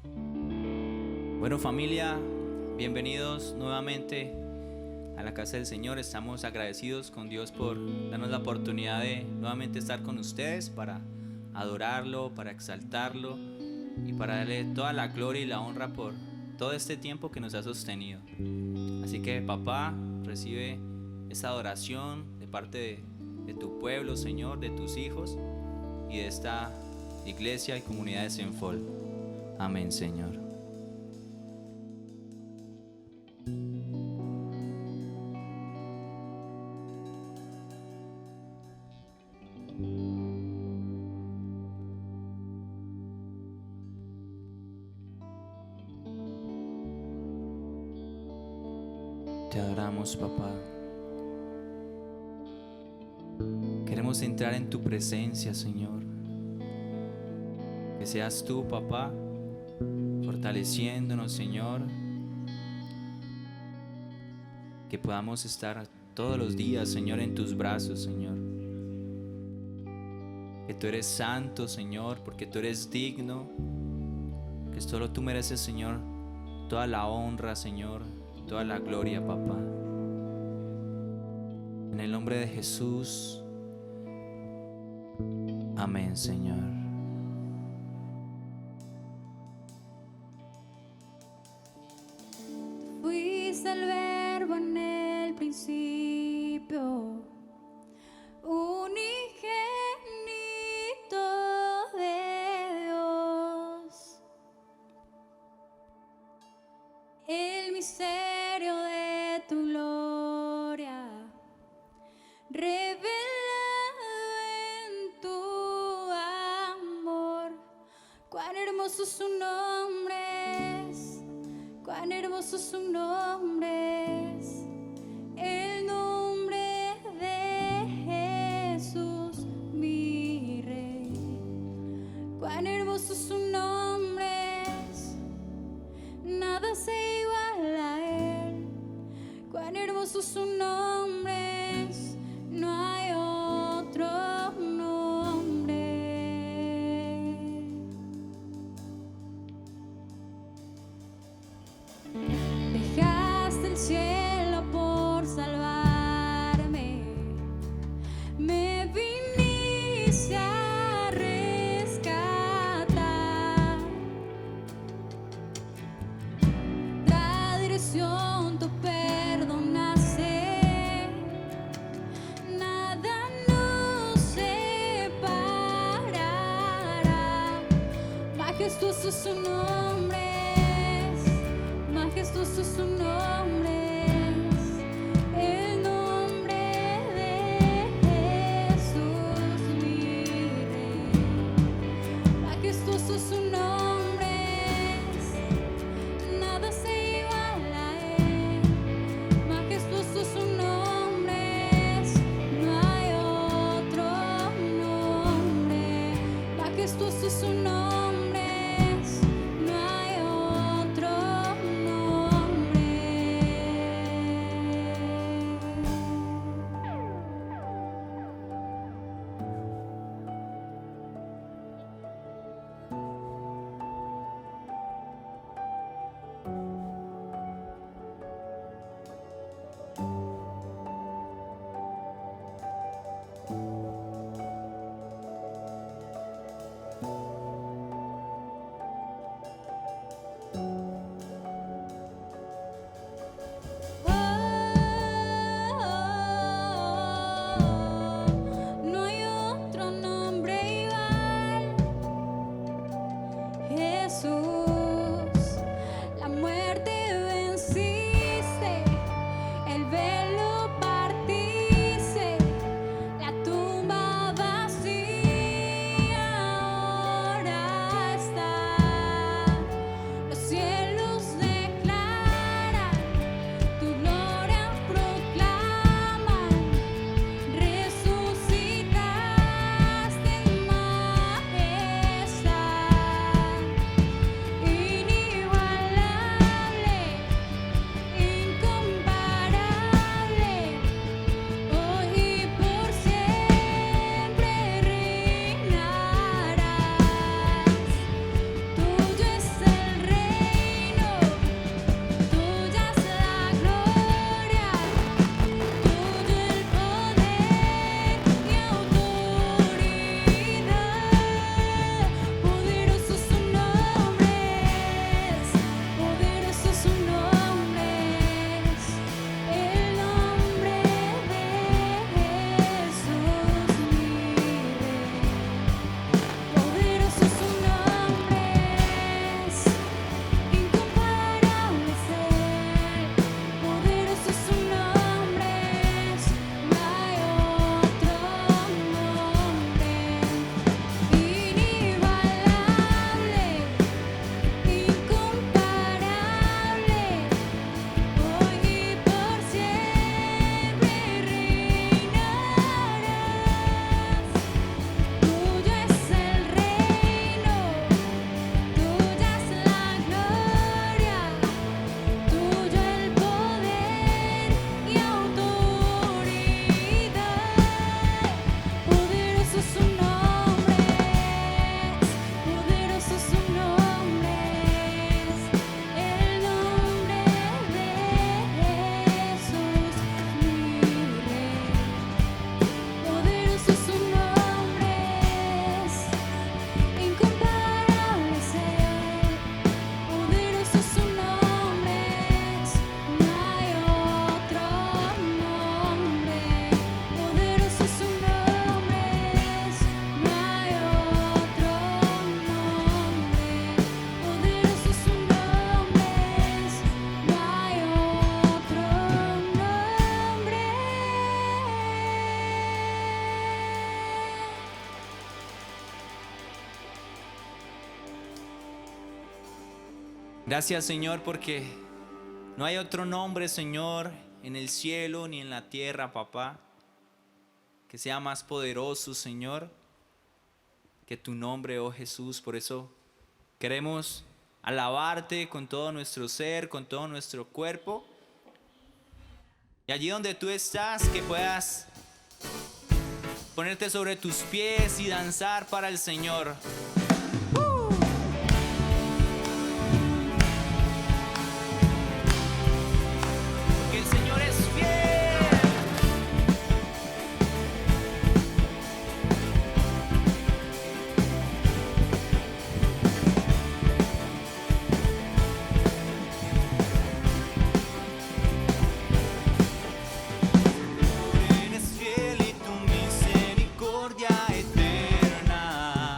Bueno, familia, bienvenidos nuevamente a la casa del Señor. Estamos agradecidos con Dios por darnos la oportunidad de nuevamente estar con ustedes para adorarlo, para exaltarlo y para darle toda la gloria y la honra por todo este tiempo que nos ha sostenido. Así que, papá, recibe esta adoración de parte de tu pueblo, Señor, de tus hijos y de esta iglesia y comunidad de Senfol. Amén, Señor. Te adoramos, papá. Queremos entrar en tu presencia, Señor. Que seas tú, papá, fortaleciéndonos, Señor. Que podamos estar todos los días, Señor, en tus brazos, Señor. Que tú eres santo, Señor, porque tú eres digno. Que solo tú mereces, Señor, toda la honra, Señor, toda la gloria, papá. En el nombre de Jesús. Amén, Señor. Fuiste el verbo en el principio, unigénito de Dios. El misterio de tu gloria revelado en tu amor. Cuán hermoso su nombre es, cuán hermoso su nombre es, el nombre de Jesús mi Rey. Cuán hermoso su nombre es, nada se iguala a él. Cuán hermoso su nombre es, no hay otro nombre. Dejaste el cielo por salvarme, me viniste a rescatar. La dirección tú perdonaste, nada nos separará. Majestuoso su nombre es, majestuoso su nombre es, el nombre de Jesús mi Rey. Majestuoso su nombre es, nada se iguala a él. Majestuoso su nombre es, no hay otro nombre. Majestuoso su nombre es, no hay otro nombre. No hay otro nombre igual. Jesús, la muerte venciste, el velo partiste, la tumba vacía ahora está. Los cielos declaran, tu gloria proclaman, resucitaste en majestad. Gracias, Señor, porque no hay otro nombre, Señor, en el cielo ni en la tierra, papá, que sea más poderoso, Señor, que tu nombre, oh Jesús. Por eso queremos alabarte con todo nuestro ser, con todo nuestro cuerpo. Y allí donde tú estás, que puedas ponerte sobre tus pies y danzar para el Señor. Que el Señor es fiel. Eres fiel y tu misericordia eterna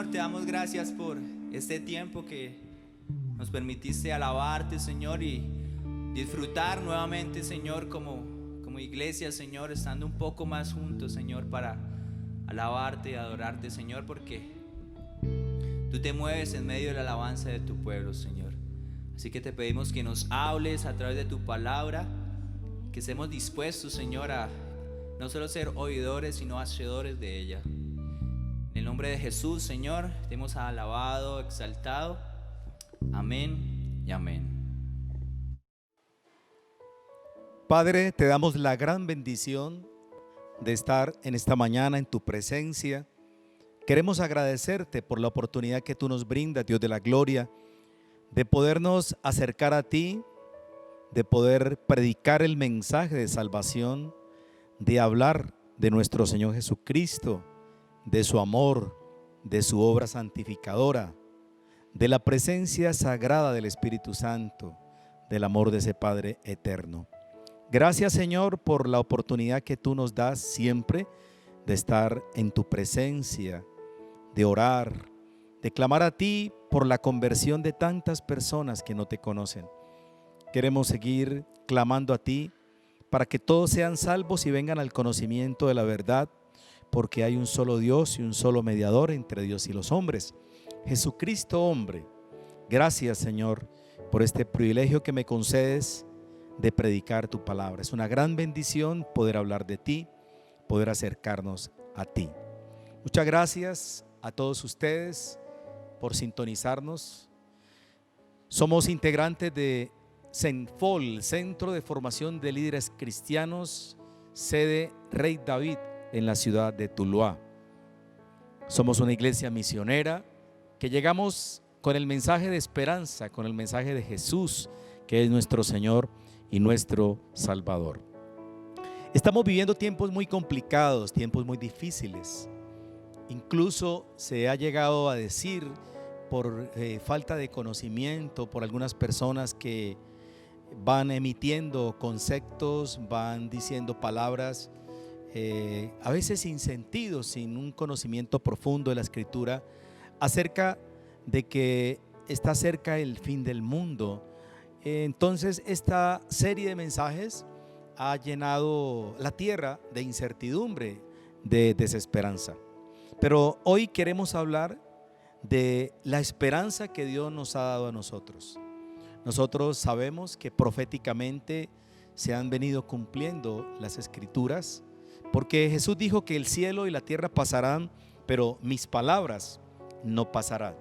Señor, te damos gracias por este tiempo que nos permitiste alabarte, Señor, y disfrutar nuevamente, Señor, como iglesia, Señor, estando un poco más juntos, Señor, para alabarte y adorarte, Señor, porque tú te mueves en medio de la alabanza de tu pueblo, Señor. Así que te pedimos que nos hables a través de tu palabra, que estemos dispuestos, Señor, a no solo ser oidores, sino hacedores de ella. En el nombre de Jesús, Señor, te hemos alabado, exaltado. Amén y amén. Padre, te damos la gran bendición de estar en esta mañana en tu presencia. Queremos agradecerte por la oportunidad que tú nos brindas, Dios de la gloria, de podernos acercar a ti, de poder predicar el mensaje de salvación, de hablar de nuestro Señor Jesucristo, de su amor, de su obra santificadora, de la presencia sagrada del Espíritu Santo, del amor de ese Padre eterno. Gracias, Señor, por la oportunidad que tú nos das siempre de estar en tu presencia, de orar, de clamar a ti por la conversión de tantas personas que no te conocen. Queremos seguir clamando a ti para que todos sean salvos y vengan al conocimiento de la verdad, porque hay un solo Dios y un solo mediador entre Dios y los hombres, Jesucristo hombre. Gracias, Señor, por este privilegio que me concedes de predicar tu palabra. Es una gran bendición poder hablar de ti, poder acercarnos a ti. Muchas gracias a todos ustedes por sintonizarnos. Somos integrantes de CENFOL, Centro de Formación de Líderes Cristianos, sede Rey David, en la ciudad de Tuluá. Somos una iglesia misionera que llegamos con el mensaje de esperanza, con el mensaje de Jesús, que es nuestro Señor y nuestro Salvador. Estamos viviendo tiempos muy complicados, tiempos muy difíciles. Incluso se ha llegado a decir por falta de conocimiento, por algunas personas que van emitiendo conceptos, van diciendo palabras a veces sin sentido, sin un conocimiento profundo de la Escritura, acerca de que está cerca el fin del mundo. Entonces esta serie de mensajes ha llenado la tierra de incertidumbre, de desesperanza. Pero hoy queremos hablar de la esperanza que Dios nos ha dado a nosotros. Nosotros sabemos que proféticamente se han venido cumpliendo las Escrituras, porque Jesús dijo que el cielo y la tierra pasarán, pero mis palabras no pasarán.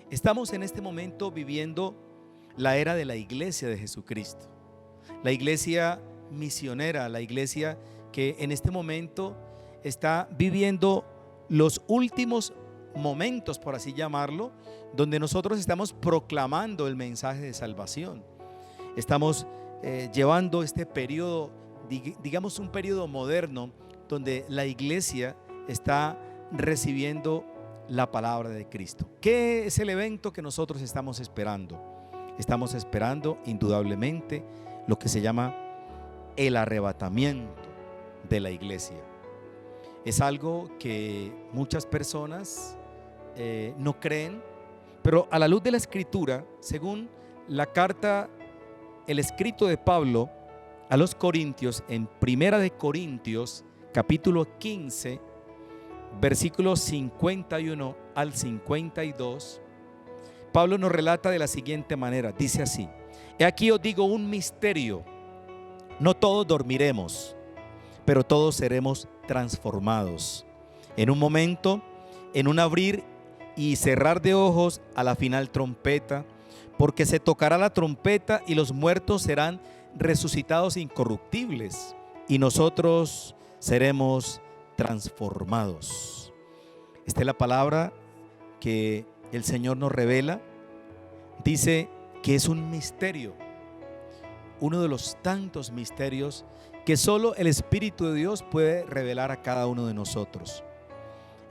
Estamos en este momento viviendo la era de la iglesia de Jesucristo, la iglesia misionera, la iglesia que en este momento está viviendo los últimos momentos, por así llamarlo, donde nosotros estamos proclamando el mensaje de salvación. Estamos llevando este periodo, digamos un periodo moderno, donde la iglesia está recibiendo la palabra de Cristo. ¿Qué es el evento que nosotros estamos esperando? Estamos esperando indudablemente lo que se llama el arrebatamiento de la iglesia. Es algo que muchas personas no creen, pero a la luz de la Escritura, según la carta, el escrito de Pablo a los Corintios, en Primera de Corintios, capítulo 15, versículos 51 al 52, Pablo nos relata de la siguiente manera, dice así: He aquí os digo un misterio, no todos dormiremos, pero todos seremos transformados. En un momento, en un abrir y cerrar de ojos, a la final trompeta, porque se tocará la trompeta y los muertos serán resucitados incorruptibles y nosotros seremos transformados. Esta es la palabra que el Señor nos revela. Dice que es un misterio, uno de los tantos misterios que solo el Espíritu de Dios puede revelar a cada uno de nosotros.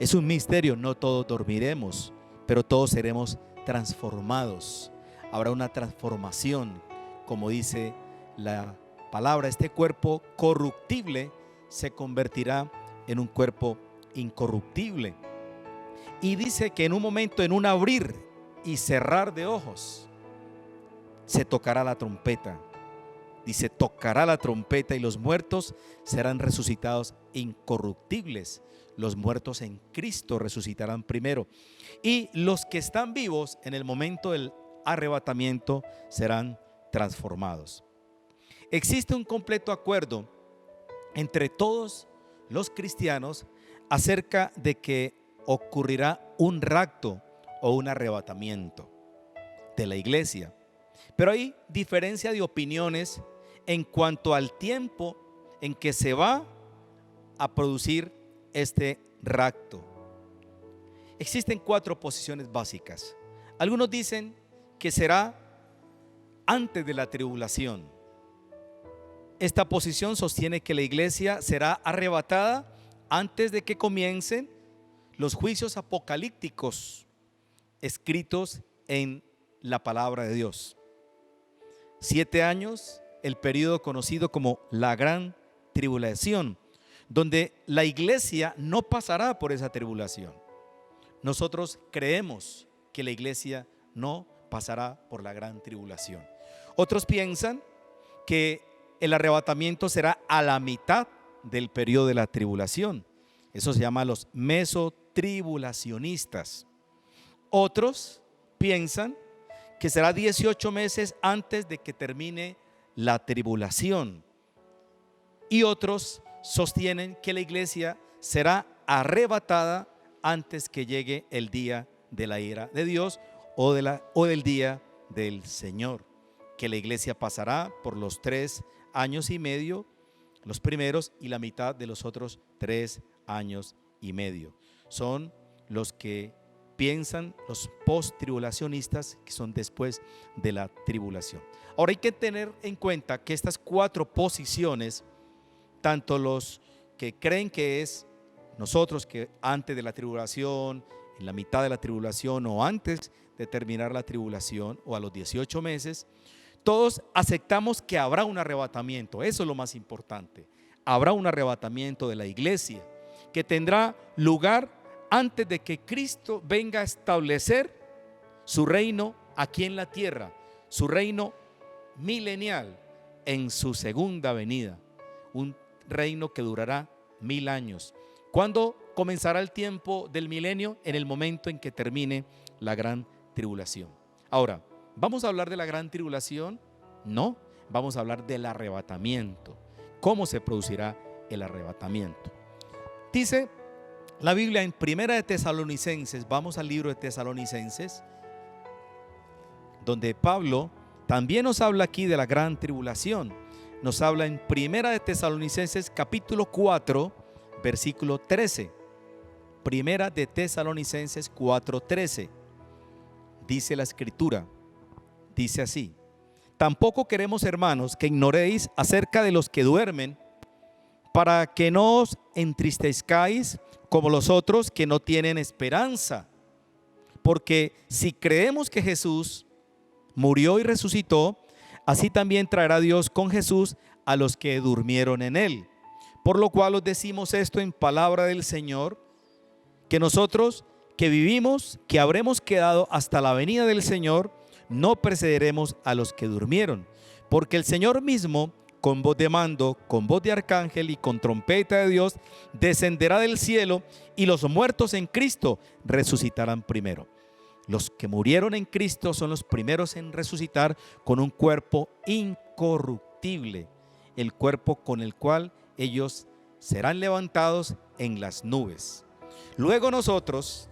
Es un misterio, no todos dormiremos, pero todos seremos transformados. Habrá una transformación, como dice la palabra. Este cuerpo corruptible se convertirá en un cuerpo incorruptible. Y dice que en un momento, en un abrir y cerrar de ojos, se tocará la trompeta. Dice, tocará la trompeta y los muertos serán resucitados incorruptibles. Los muertos en Cristo resucitarán primero. Y los que están vivos en el momento del arrebatamiento serán transformados. Existe un completo acuerdo entre todos los cristianos acerca de que ocurrirá un rapto o un arrebatamiento de la iglesia. Pero hay diferencia de opiniones en cuanto al tiempo en que se va a producir este rapto. Existen 4 posiciones básicas. Algunos dicen que será antes de la tribulación. Esta posición sostiene que la iglesia será arrebatada antes de que comiencen los juicios apocalípticos escritos en la palabra de Dios. 7 años, el periodo conocido como la gran tribulación, donde la iglesia no pasará por esa tribulación. Nosotros creemos que la iglesia no pasará por la gran tribulación. Otros piensan que el arrebatamiento será a la mitad del periodo de la tribulación. Eso se llama los mesotribulacionistas. Otros piensan que será 18 meses antes de que termine la tribulación. Y otros sostienen que la iglesia será arrebatada antes que llegue el día de la ira de Dios o del día del Señor. Que la iglesia pasará por los 3 años y medio, los primeros, y la mitad de los otros 3 años y medio. Son los que piensan los post-tribulacionistas, que son después de la tribulación. Ahora hay que tener en cuenta que estas 4 posiciones, tanto los que creen que es nosotros, que antes de la tribulación, en la mitad de la tribulación o antes de terminar la tribulación o a los 18 meses, todos aceptamos que habrá un arrebatamiento. Eso es lo más importante. Habrá un arrebatamiento de la iglesia que tendrá lugar antes de que Cristo venga a establecer su reino aquí en la tierra, su reino milenial en su segunda venida, un reino que durará 1000 años. ¿Cuándo comenzará el tiempo del milenio? En el momento en que termine la gran tribulación. Ahora, ¿vamos a hablar de la gran tribulación? No, vamos a hablar del arrebatamiento. ¿Cómo se producirá el arrebatamiento? Dice la Biblia en 1 de Tesalonicenses, vamos al libro de Tesalonicenses, donde Pablo también nos habla aquí de la gran tribulación. Nos habla en 1 de Tesalonicenses capítulo 4, versículo 13. 1 de Tesalonicenses 4:13. Dice la escritura, dice así: tampoco queremos, hermanos, que ignoréis acerca de los que duermen, para que no os entristezcáis como los otros que no tienen esperanza. Porque si creemos que Jesús murió y resucitó, así también traerá Dios con Jesús a los que durmieron en él. Por lo cual os decimos esto en palabra del Señor, que nosotros que vivimos, que habremos quedado hasta la venida del Señor, no precederemos a los que durmieron. Porque el Señor mismo, con voz de mando, con voz de arcángel y con trompeta de Dios, descenderá del cielo, y los muertos en Cristo resucitarán primero. Los que murieron en Cristo son los primeros en resucitar con un cuerpo incorruptible, el cuerpo con el cual ellos serán levantados en las nubes. Luego nosotros,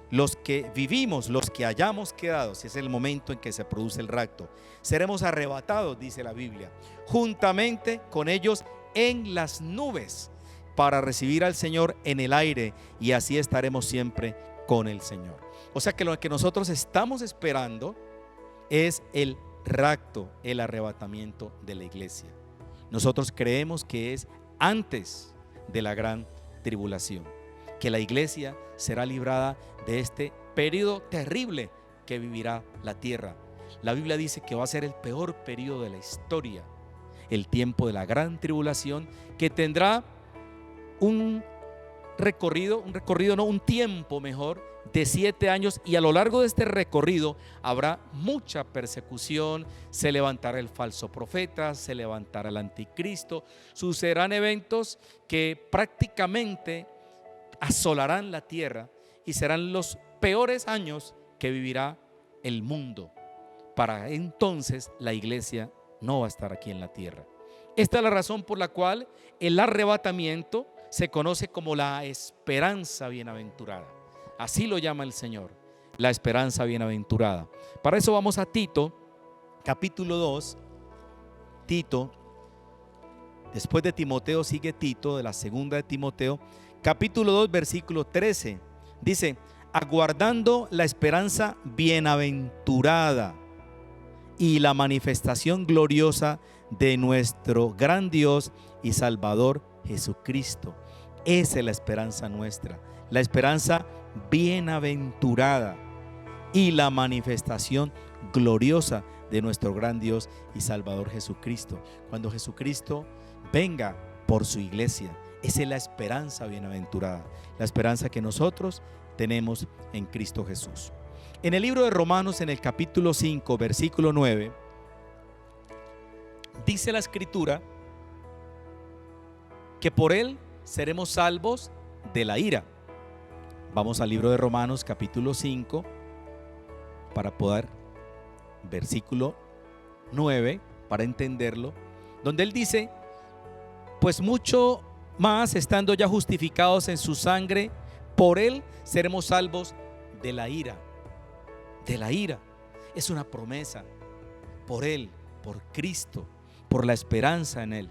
los que vivimos, los que hayamos quedado, si es el momento en que se produce el rapto, seremos arrebatados, dice la Biblia, juntamente con ellos en las nubes, para recibir al Señor en el aire, y así estaremos siempre con el Señor. O sea que lo que nosotros estamos esperando es el rapto, el arrebatamiento de la iglesia. Nosotros creemos que es antes de la gran tribulación, que la iglesia será librada de este periodo terrible que vivirá la tierra. La Biblia dice que va a ser el peor periodo de la historia, el tiempo de la gran tribulación, que tendrá un tiempo mejor de 7 años, y a lo largo de este recorrido habrá mucha persecución, se levantará el falso profeta, se levantará el anticristo, sucederán eventos que prácticamente asolarán la tierra y serán los peores años que vivirá el mundo. Para entonces la iglesia no va a estar aquí en la tierra. Esta es la razón por la cual el arrebatamiento se conoce como la esperanza bienaventurada. Así lo llama el Señor, la esperanza bienaventurada. Para eso vamos a Tito, capítulo 2. Tito, después de Timoteo sigue Tito, de la segunda de Timoteo, capítulo 2, versículo 13. Dice: aguardando la esperanza bienaventurada y la manifestación gloriosa de nuestro gran Dios y Salvador Jesucristo. Esa es la esperanza nuestra, la esperanza bienaventurada y la manifestación gloriosa de nuestro gran Dios y Salvador Jesucristo. Cuando Jesucristo venga por su iglesia, esa es la esperanza bienaventurada, la esperanza que nosotros tenemos en Cristo Jesús. En el libro de Romanos, en el capítulo 5, versículo 9, dice la Escritura que por él seremos salvos de la ira. Vamos al libro de Romanos, capítulo 5, para poder, versículo 9, para entenderlo, donde él dice: pues mucho más, estando ya justificados en su sangre, por él seremos salvos de la ira. De la ira. Es una promesa. Por él, por Cristo, por la esperanza en él.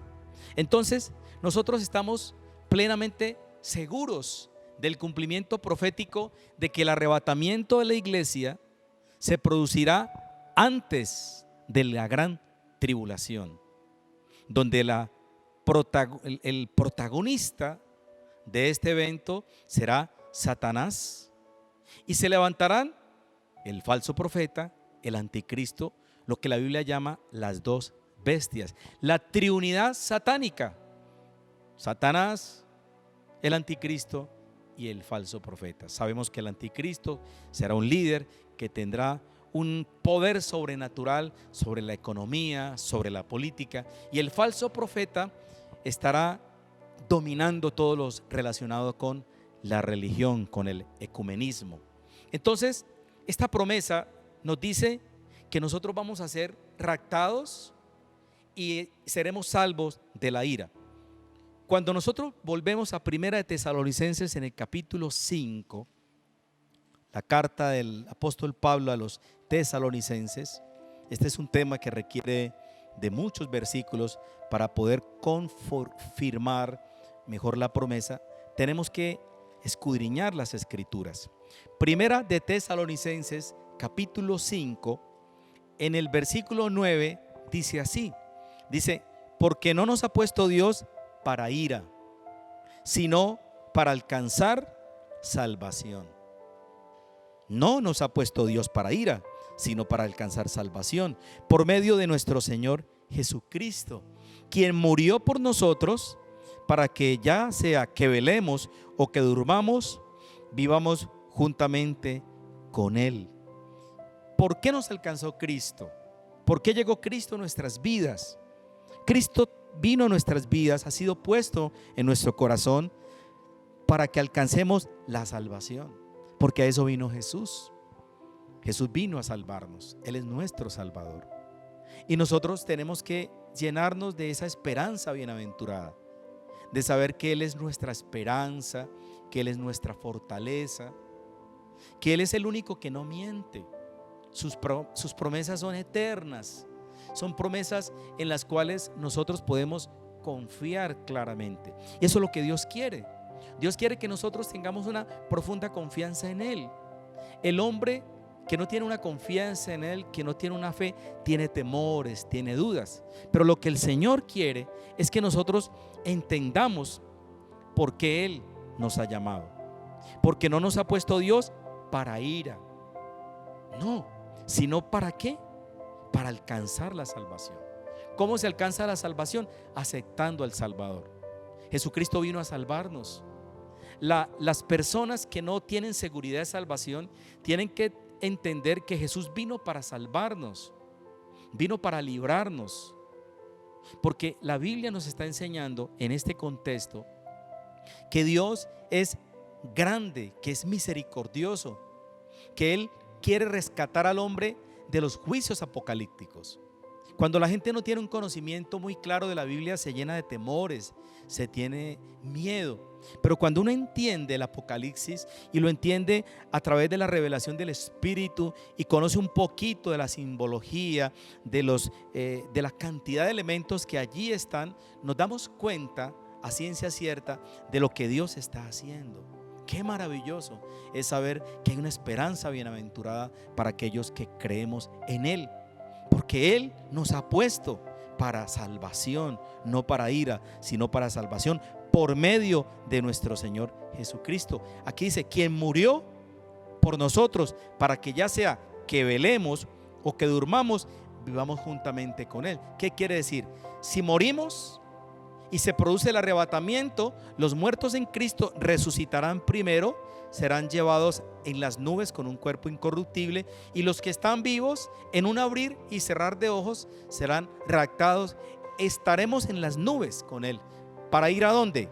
Entonces, nosotros estamos plenamente seguros del cumplimiento profético de que el arrebatamiento de la iglesia se producirá antes de la gran tribulación, donde el protagonista de este evento será Satanás, y se levantarán el falso profeta, el anticristo, lo que la Biblia llama las dos bestias, la triunidad satánica: Satanás, el anticristo y el falso profeta. Sabemos que el anticristo será un líder que tendrá un poder sobrenatural sobre la economía, sobre la política, y el falso profeta estará dominando todo lo relacionado con la religión, con el ecumenismo. Entonces, esta promesa nos dice que nosotros vamos a ser raptados y seremos salvos de la ira. Cuando nosotros volvemos a Primera de Tesalonicenses, en el capítulo 5, la carta del apóstol Pablo a los tesalonicenses, este es un tema que requiere de muchos versículos para poder confirmar mejor la promesa. Tenemos que escudriñar las escrituras. Primera de Tesalonicenses, capítulo 5, en el versículo 9 dice así: dice, porque no nos ha puesto Dios para ira, sino para alcanzar salvación. No nos ha puesto Dios para ira, sino para alcanzar salvación, por medio de nuestro Señor Jesucristo, quien murió por nosotros, para que ya sea que velemos o que durmamos, vivamos juntamente con Él. ¿Por qué nos alcanzó Cristo? ¿Por qué llegó Cristo a nuestras vidas? Cristo vino a nuestras vidas, ha sido puesto en nuestro corazón para que alcancemos la salvación, porque a eso vino Jesús. Jesús vino a salvarnos, Él es nuestro Salvador. Y nosotros tenemos que llenarnos de esa esperanza bienaventurada, de saber que Él es nuestra esperanza, que Él es nuestra fortaleza, que Él es el único que no miente. Sus promesas son eternas, son promesas en las cuales nosotros podemos confiar claramente. Y eso es lo que Dios quiere. Dios quiere que nosotros tengamos una profunda confianza en Él. El hombre que no tiene una confianza en Él, que no tiene una fe, tiene temores, tiene dudas. Pero lo que el Señor quiere es que nosotros entendamos por qué Él nos ha llamado. Porque no nos ha puesto Dios para ira, no, sino ¿para qué? Para alcanzar la salvación. ¿Cómo se alcanza la salvación? Aceptando al Salvador. Jesucristo vino a salvarnos, las personas que no tienen seguridad de salvación tienen que entender que Jesús vino para salvarnos, vino para librarnos, porque la Biblia nos está enseñando en este contexto que Dios es grande, que es misericordioso, que Él quiere rescatar al hombre de los juicios apocalípticos. Cuando la gente no tiene un conocimiento muy claro de la Biblia, se llena de temores, se tiene miedo. Pero cuando uno entiende el Apocalipsis y lo entiende a través de la revelación del Espíritu y conoce un poquito de la simbología, de la cantidad de elementos que allí están, nos damos cuenta a ciencia cierta de lo que Dios está haciendo. Qué maravilloso es saber que hay una esperanza bienaventurada para aquellos que creemos en Él, porque Él nos ha puesto para salvación, no para ira, sino para salvación por medio de nuestro Señor Jesucristo. Aquí dice, quien murió por nosotros, para que ya sea que velemos o que durmamos, vivamos juntamente con Él. ¿Qué quiere decir? Si morimos y se produce el arrebatamiento, los muertos en Cristo resucitarán primero, serán llevados en las nubes con un cuerpo incorruptible, y los que están vivos, en un abrir y cerrar de ojos, serán raptados. Estaremos en las nubes con Él. ¿Para ir a dónde?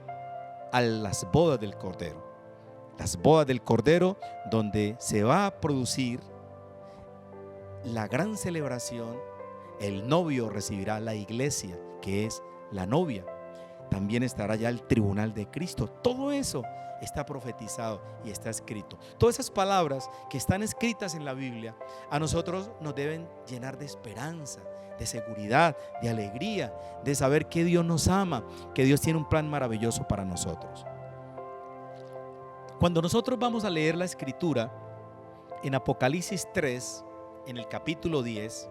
A las bodas del Cordero. Las bodas del Cordero, donde se va a producir la gran celebración. El novio recibirá a la iglesia, que es la novia. También estará ya el tribunal de Cristo. Todo eso está profetizado y está escrito. Todas esas palabras que están escritas en la Biblia a nosotros nos deben llenar de esperanza, de seguridad, de alegría, de saber que Dios nos ama, que Dios tiene un plan maravilloso para nosotros. Cuando nosotros vamos a leer la escritura en Apocalipsis 3, en el capítulo 10,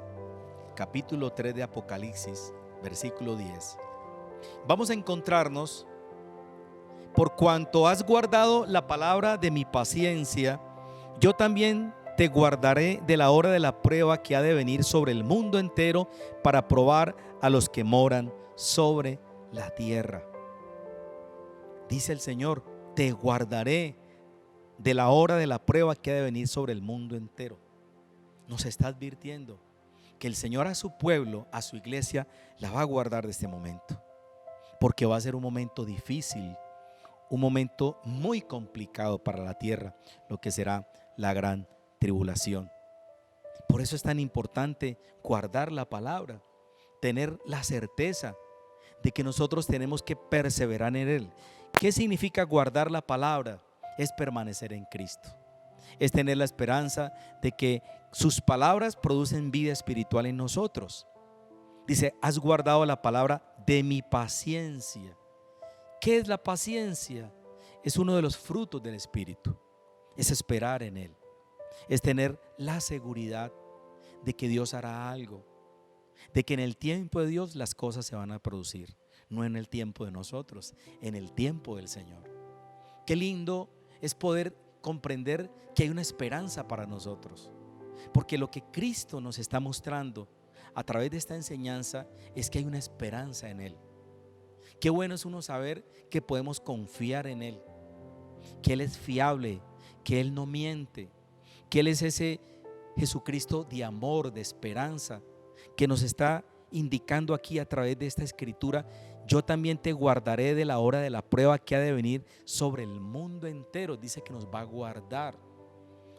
capítulo 3 de Apocalipsis, versículo 10, vamos a encontrarnos: por cuanto has guardado la palabra de mi paciencia, yo también te guardaré de la hora de la prueba que ha de venir sobre el mundo entero, para probar a los que moran sobre la tierra. Dice el Señor, te guardaré de la hora de la prueba que ha de venir sobre el mundo entero. Nos está advirtiendo que el Señor a su pueblo, a su iglesia, la va a guardar de este momento, porque va a ser un momento difícil, un momento muy complicado para la tierra, lo que será la gran tribulación. Por eso es tan importante guardar la palabra, tener la certeza de que nosotros tenemos que perseverar en Él. ¿Qué significa guardar la palabra? Es permanecer en Cristo, es tener la esperanza de que sus palabras producen vida espiritual en nosotros. Dice, has guardado la palabra de mi paciencia. ¿Qué es la paciencia? Es uno de los frutos del Espíritu. Es esperar en Él. Es tener la seguridad de que Dios hará algo, de que en el tiempo de Dios las cosas se van a producir, no en el tiempo de nosotros, en el tiempo del Señor. Qué lindo es poder comprender que hay una esperanza para nosotros, porque lo que Cristo nos está mostrando a través de esta enseñanza es que hay una esperanza en Él. Qué bueno es uno saber que podemos confiar en Él, que Él es fiable, que Él no miente, que Él es ese Jesucristo de amor, de esperanza, que nos está indicando aquí a través de esta escritura. Yo también te guardaré de la hora de la prueba que ha de venir sobre el mundo entero. Dice que nos va a guardar.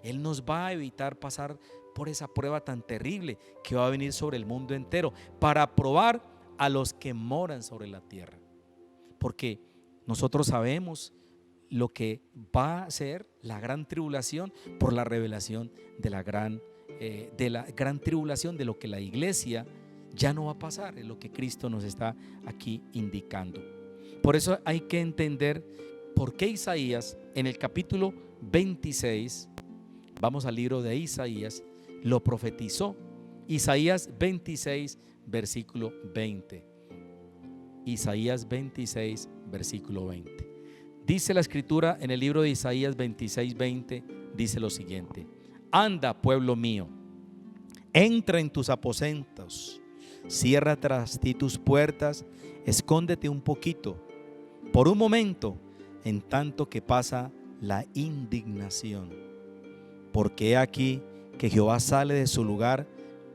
Él nos va a evitar pasar por esa prueba tan terrible que va a venir sobre el mundo entero, para probar a los que moran sobre la tierra. Porque nosotros sabemos lo que va a ser la gran tribulación por la revelación de la gran tribulación, de lo que la iglesia ya no va a pasar, es lo que Cristo nos está aquí indicando. Por eso hay que entender por qué Isaías en el capítulo 26, vamos al libro de Isaías, lo profetizó. Isaías 26, versículo 20. Isaías 26, versículo 20. Dice la escritura en el libro de Isaías 26, 20, dice lo siguiente: anda, pueblo mío, entra en tus aposentos, cierra tras ti tus puertas, escóndete un poquito, por un momento, en tanto que pasa la indignación. Porque he aquí que Jehová sale de su lugar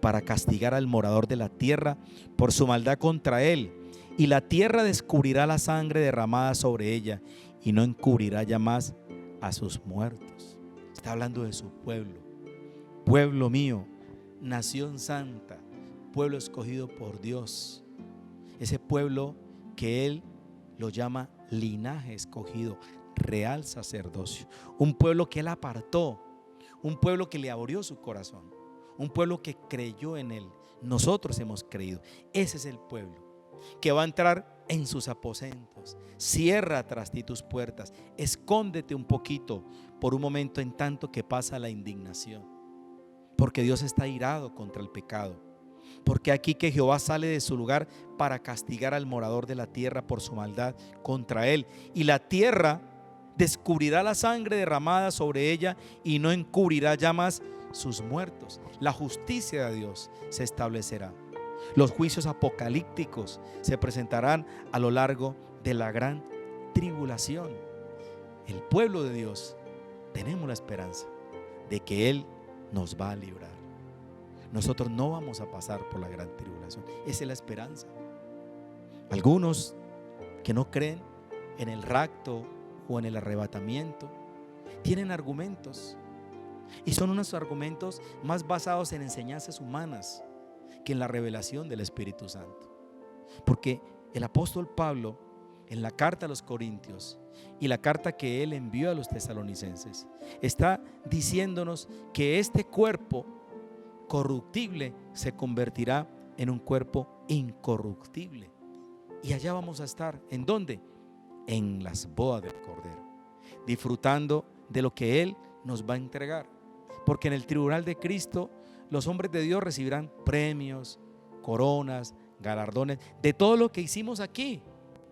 para castigar al morador de la tierra por su maldad contra él. Y la tierra descubrirá la sangre derramada sobre ella y no encubrirá ya más a sus muertos. Está hablando de su pueblo. Pueblo mío, nación santa, pueblo escogido por Dios. Ese pueblo que Él lo llama linaje escogido, real sacerdocio. Un pueblo que Él apartó, un pueblo que le abrió su corazón, un pueblo que creyó en Él. Nosotros hemos creído. Ese es el pueblo que va a entrar en sus aposentos. Cierra tras ti tus puertas. Escóndete un poquito por un momento en tanto que pasa la indignación. Porque Dios está irado contra el pecado. Porque aquí que Jehová sale de su lugar para castigar al morador de la tierra por su maldad contra él. Y la tierra descubrirá la sangre derramada sobre ella y no encubrirá ya más sus muertos. La justicia de Dios se establecerá. Los juicios apocalípticos se presentarán a lo largo de la gran tribulación. El pueblo de Dios tenemos la esperanza de que Él nos va a librar. Nosotros no vamos a pasar por la gran tribulación. Esa es la esperanza. Algunos que no creen en el rapto o en el arrebatamiento tienen argumentos, y son unos argumentos más basados en enseñanzas humanas que en la revelación del Espíritu Santo. Porque el apóstol Pablo, en la carta a los Corintios y la carta que él envió a los tesalonicenses, está diciéndonos que este cuerpo corruptible se convertirá en un cuerpo incorruptible. Y allá vamos a estar. ¿En dónde? En las bodas del Cordero, disfrutando de lo que Él nos va a entregar. Porque en el tribunal de Cristo los hombres de Dios recibirán premios, coronas, galardones de todo lo que hicimos aquí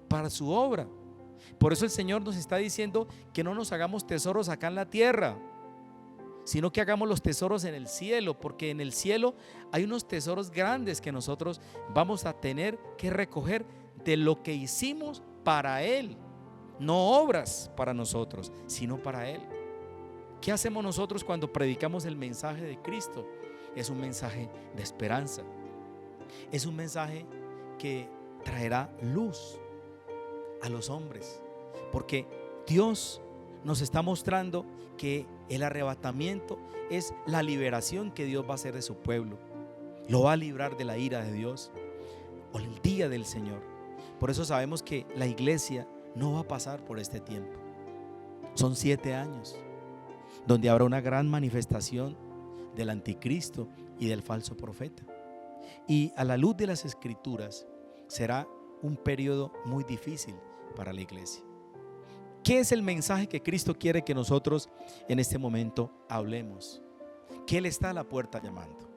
para su obra. Por eso el Señor nos está diciendo que no nos hagamos tesoros acá en la tierra, sino que hagamos los tesoros en el cielo, porque en el cielo hay unos tesoros grandes que nosotros vamos a tener que recoger de lo que hicimos para Él. No obras para nosotros, sino para Él. ¿Qué hacemos nosotros cuando predicamos el mensaje de Cristo? Es un mensaje de esperanza. Es un mensaje que traerá luz a los hombres, porque Dios nos está mostrando que el arrebatamiento es la liberación que Dios va a hacer de su pueblo. Lo va a librar de la ira de Dios o el día del Señor. Por eso sabemos que la iglesia no va a pasar por este tiempo. Son 7 años donde habrá una gran manifestación del anticristo y del falso profeta. Y a la luz de las escrituras será un periodo muy difícil para la iglesia. ¿Qué es el mensaje que Cristo quiere que nosotros en este momento hablemos? Que Él está a la puerta llamando.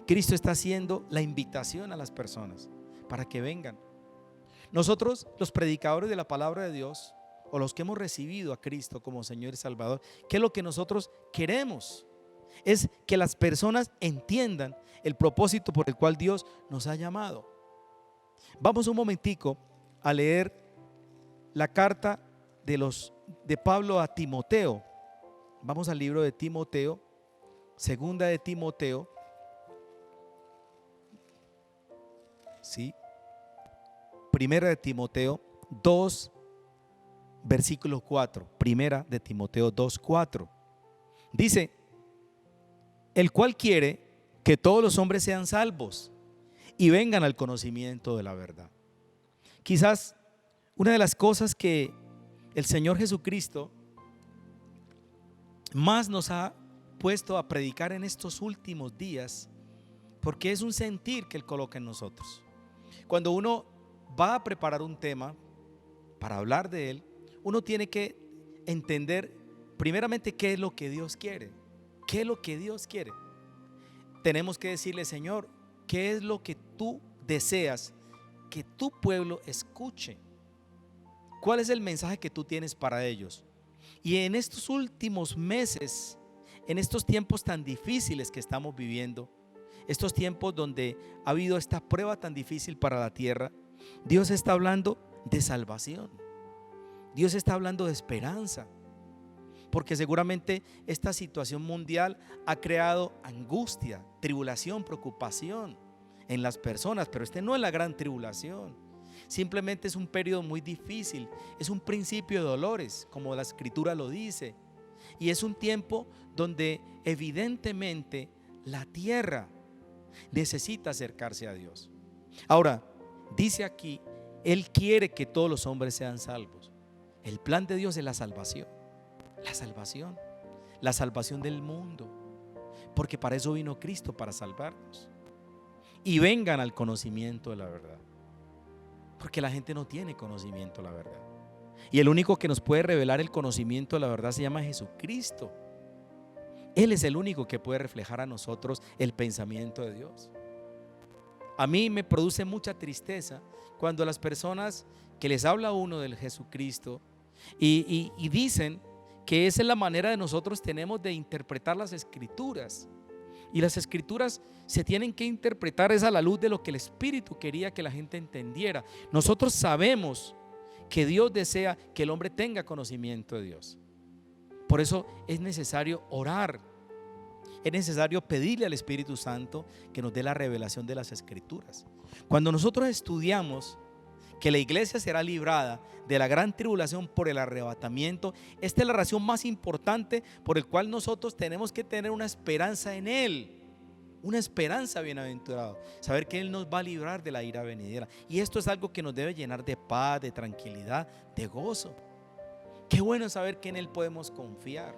Cristo está haciendo la invitación a las personas para que vengan. Nosotros, los predicadores de la palabra de Dios, o los que hemos recibido a Cristo como Señor y Salvador, ¿qué es lo que nosotros queremos? Es que las personas entiendan el propósito por el cual Dios nos ha llamado. Vamos un momentico a leer la carta de Pablo a Timoteo. Vamos al libro de Timoteo, segunda de Timoteo. Sí. Primera de Timoteo 2, versículo 4. Primera de Timoteo 2, 4. Dice: el cual quiere que todos los hombres sean salvos y vengan al conocimiento de la verdad. Quizás una de las cosas que el Señor Jesucristo más nos ha puesto a predicar en estos últimos días, porque es un sentir que Él coloca en nosotros. Cuando uno va a preparar un tema para hablar de él, uno tiene que entender primeramente qué es lo que Dios quiere. ¿Qué es lo que Dios quiere? Tenemos que decirle: Señor, ¿qué es lo que tú deseas que tu pueblo escuche? ¿Cuál es el mensaje que tú tienes para ellos? Y en estos últimos meses, en estos tiempos tan difíciles que estamos viviendo, estos tiempos donde ha habido esta prueba tan difícil para la tierra, Dios está hablando de salvación. Dios está hablando de esperanza, porque seguramente esta situación mundial ha creado angustia, tribulación, preocupación en las personas, pero este no es la gran tribulación. Simplemente es un periodo muy difícil, es un principio de dolores, como la Escritura lo dice, y es un tiempo donde evidentemente la tierra necesita acercarse a Dios. Ahora, dice aquí, Él quiere que todos los hombres sean salvos. El plan de Dios es la salvación, la salvación del mundo, porque para eso vino Cristo, para salvarnos. Y vengan al conocimiento de la verdad, porque la gente no tiene conocimiento de la verdad. Y el único que nos puede revelar el conocimiento de la verdad se llama Jesucristo. Él es el único que puede reflejar a nosotros el pensamiento de Dios. A mí me produce mucha tristeza cuando las personas que les habla uno del Jesucristo y dicen que esa es la manera de nosotros tenemos de interpretar las Escrituras. Y las Escrituras se tienen que interpretar es a la luz de lo que el Espíritu quería que la gente entendiera. Nosotros sabemos que Dios desea que el hombre tenga conocimiento de Dios. Por eso es necesario orar. Es necesario pedirle al Espíritu Santo que nos dé la revelación de las Escrituras. Cuando nosotros estudiamos que la iglesia será librada de la gran tribulación por el arrebatamiento, esta es la razón más importante por el cual nosotros tenemos que tener una esperanza en Él, una esperanza bienaventurada, saber que Él nos va a librar de la ira venidera. Y esto es algo que nos debe llenar de paz, de tranquilidad, de gozo. Qué bueno saber que en Él podemos confiar.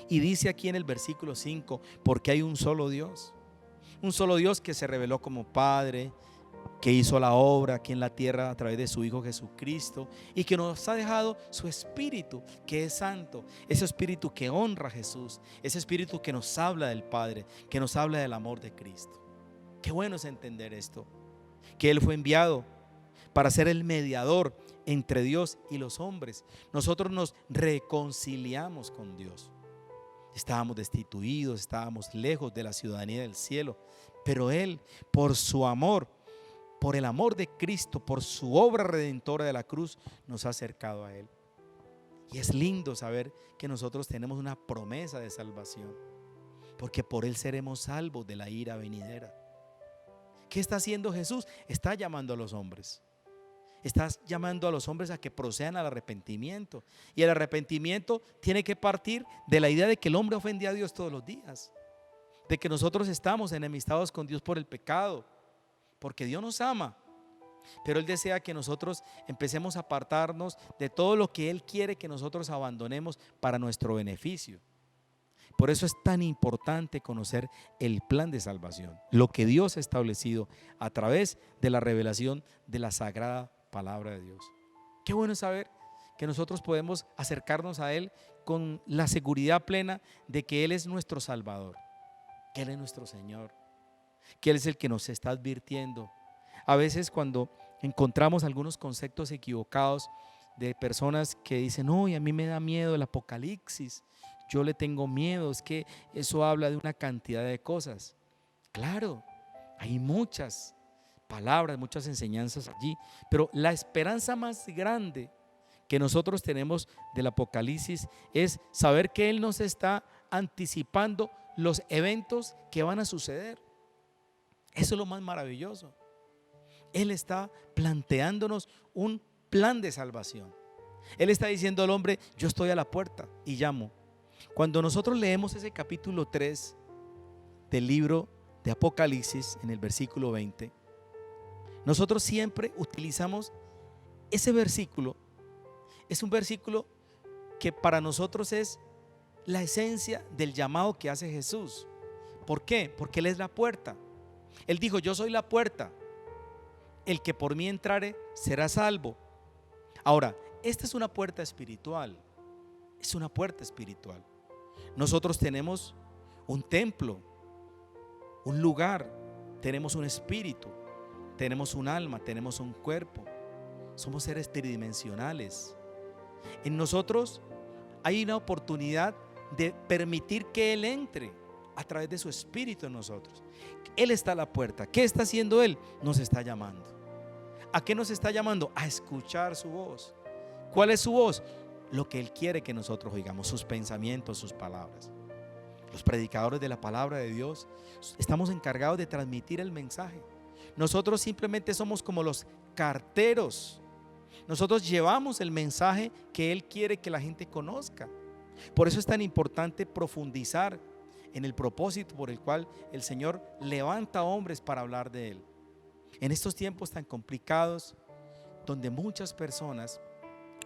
Y dice aquí en el versículo 5, porque hay un solo Dios que se reveló como Padre, que hizo la obra aquí en la tierra a través de su Hijo Jesucristo, y que nos ha dejado su Espíritu, que es santo, ese Espíritu que honra a Jesús, ese Espíritu que nos habla del Padre, que nos habla del amor de Cristo. Qué bueno es entender esto, que Él fue enviado para ser el mediador entre Dios y los hombres. Nosotros nos reconciliamos con Dios. Estábamos destituidos, estábamos lejos de la ciudadanía del cielo, pero Él, por su amor, por el amor de Cristo, por su obra redentora de la cruz, nos ha acercado a Él. Y es lindo saber que nosotros tenemos una promesa de salvación, porque por Él seremos salvos de la ira venidera. ¿Qué está haciendo Jesús? Está llamando a los hombres. Estás llamando a los hombres a que procedan al arrepentimiento. Y el arrepentimiento tiene que partir de la idea de que el hombre ofende a Dios todos los días, de que nosotros estamos enemistados con Dios por el pecado, porque Dios nos ama, pero Él desea que nosotros empecemos a apartarnos de todo lo que Él quiere que nosotros abandonemos para nuestro beneficio. Por eso es tan importante conocer el plan de salvación, lo que Dios ha establecido a través de la revelación de la sagrada palabra de Dios. Qué bueno saber que nosotros podemos acercarnos a Él con la seguridad plena de que Él es nuestro Salvador, que Él es nuestro Señor, que Él es el que nos está advirtiendo. A veces cuando encontramos algunos conceptos equivocados de personas que dicen, no, y a mí me da miedo el Apocalipsis, yo le tengo miedo, es que eso habla de una cantidad de cosas. Claro, hay muchas palabras, muchas enseñanzas allí, pero la esperanza más grande que nosotros tenemos del Apocalipsis es saber que Él nos está anticipando los eventos que van a suceder. Eso es lo más maravilloso. Él está planteándonos un plan de salvación. Él está diciendo al hombre, yo estoy a la puerta y llamo. Cuando nosotros leemos ese capítulo 3 del libro de Apocalipsis, en el versículo 20, nosotros siempre utilizamos ese versículo. Es un versículo que para nosotros es la esencia del llamado que hace Jesús. ¿Por qué? Porque Él es la puerta. Él dijo, yo soy la puerta. El que por mí entrare será salvo. Ahora, esta es una puerta espiritual. Es una puerta espiritual. Nosotros tenemos un templo, un lugar, tenemos un espíritu, tenemos un alma, tenemos un cuerpo. Somos seres tridimensionales. En nosotros hay una oportunidad de permitir que Él entre a través de su espíritu en nosotros. Él está a la puerta. ¿Qué está haciendo Él? Nos está llamando. ¿A qué nos está llamando? A escuchar su voz. ¿Cuál es su voz? Lo que Él quiere que nosotros oigamos, sus pensamientos, sus palabras. Los predicadores de la palabra de Dios estamos encargados de transmitir el mensaje. Nosotros simplemente somos como los carteros. Nosotros llevamos el mensaje que Él quiere que la gente conozca. Por eso es tan importante profundizar en el propósito por el cual el Señor levanta hombres para hablar de Él. En estos tiempos tan complicados, donde muchas personas